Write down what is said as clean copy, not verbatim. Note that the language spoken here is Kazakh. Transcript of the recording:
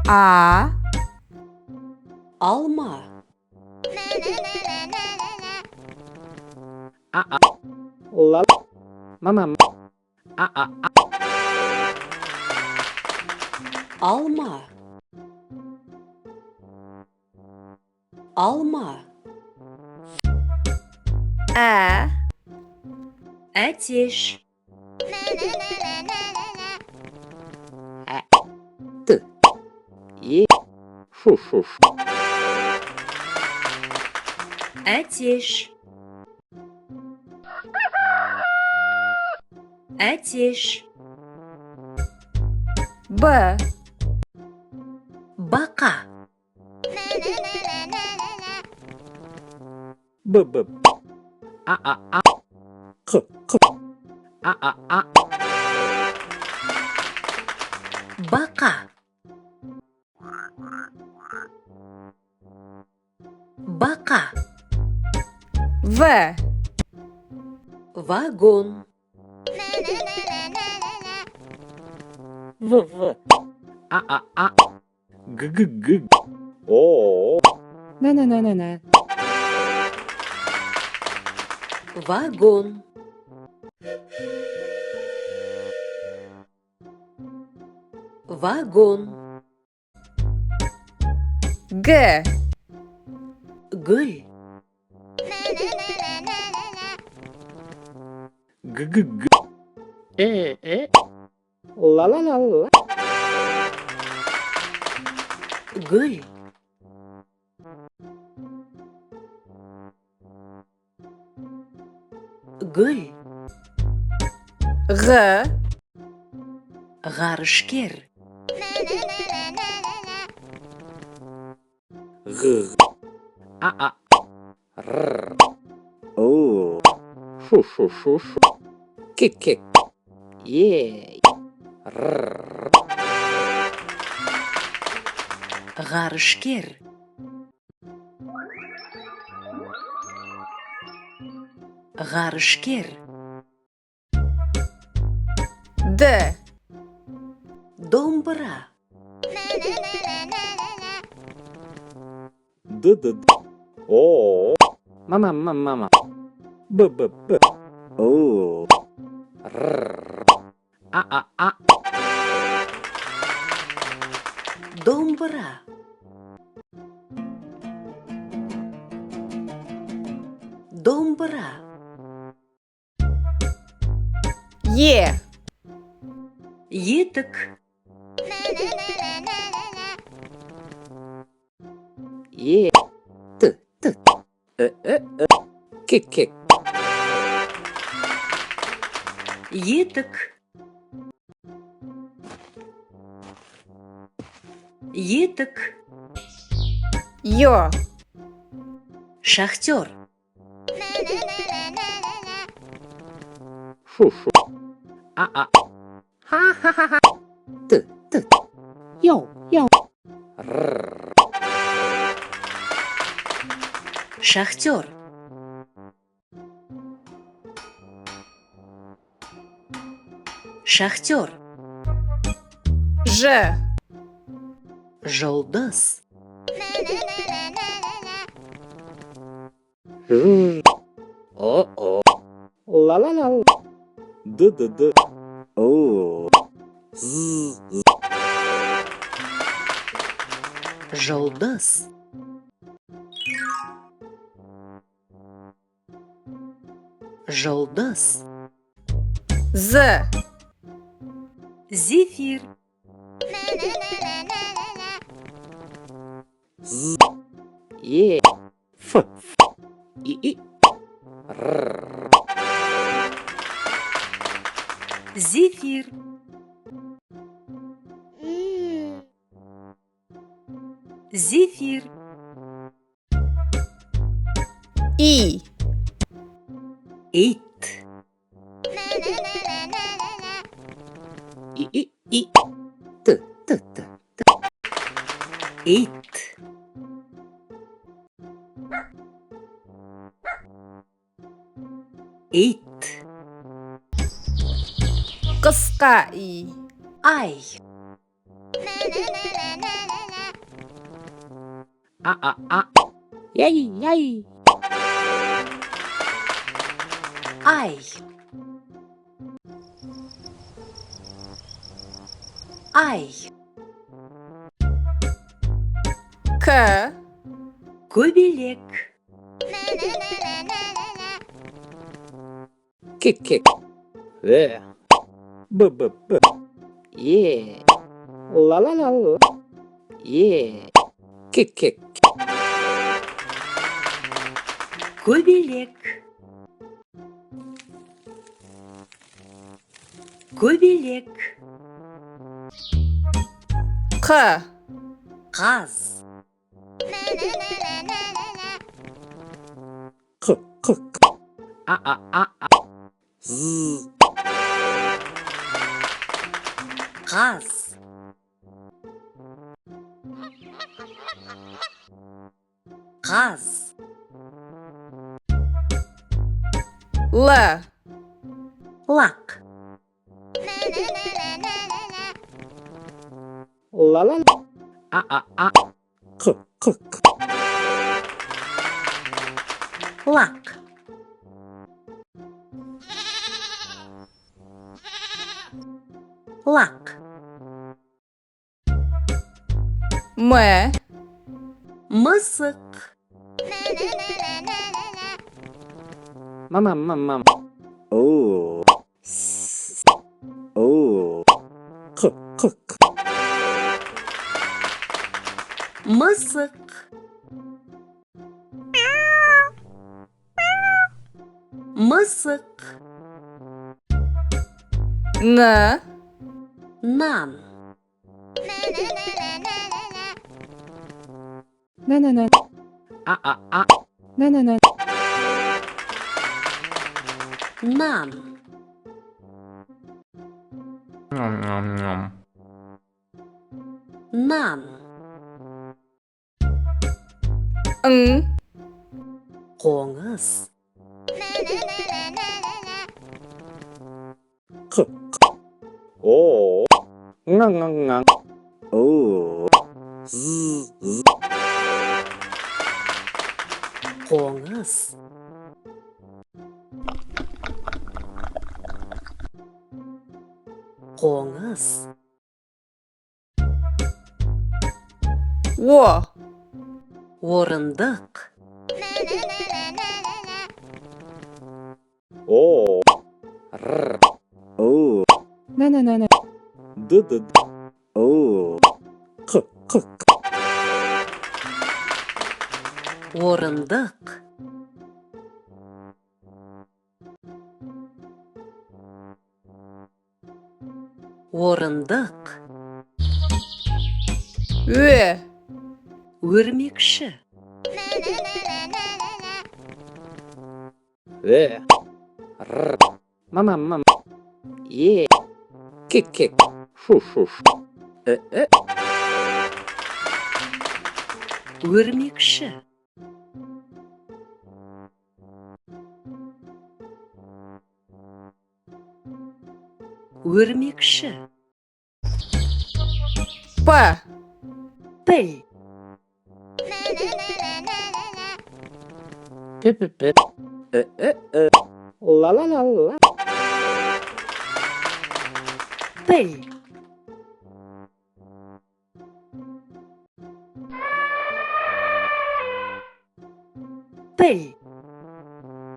A, Alma. La mama Alma. Alma. A, Ateş. T E шу Ateş. Ateş. B, Baka. B A K A Baka. Baka. V, Vagon. В А Г О на Vagon. Vagon. G, Gül. Г La Gül. Gül. G, Ғарышкер. Г А Р О шу Кек Е Р Ғарышкер. Ғарышкер. Д, Домбыра. Д О мама Б О Р А Домбыра. Домбыра. Е, Етік. Е Т Кек Етік. Етік. Ё, Шахтер. шу А Т Йоу Р Шахтер. Шахтер. Ж, Жұлдыз. Ж О Ла Д О З Жұлдыз. Жұлдыз. З, Зефир. З Е Ф И Р Зефир. Зефир. И, Ит. И Т Ит. Ит. Кыска И, Ай. Яй, яй. Ай. Ай. К, Көбелек. Кик, кик. Б. Е. Ла. Е. Кик, кик. Көбелек. Көбелек. Қ, Қаз. К. З. Қаз. Қаз. Л, Лак. Ла. К. Лак. Лак. М, Мысық. Мам. О. О. К. Мысық. Мысық. Н, Нан. На. Нан. Нан. Ң, Қоңыз. К. О. Ң. О. З. Қоңыз. Қоңыз. О, Орындық. О. Р. О. На. Д. О. К. Орындық. Орындық. Ө, Өрмекші. Р. Мам. Е. Кик. Шу. Өрмекші. Өрмекші. П, Піл. П. Ла. Піл. Піл.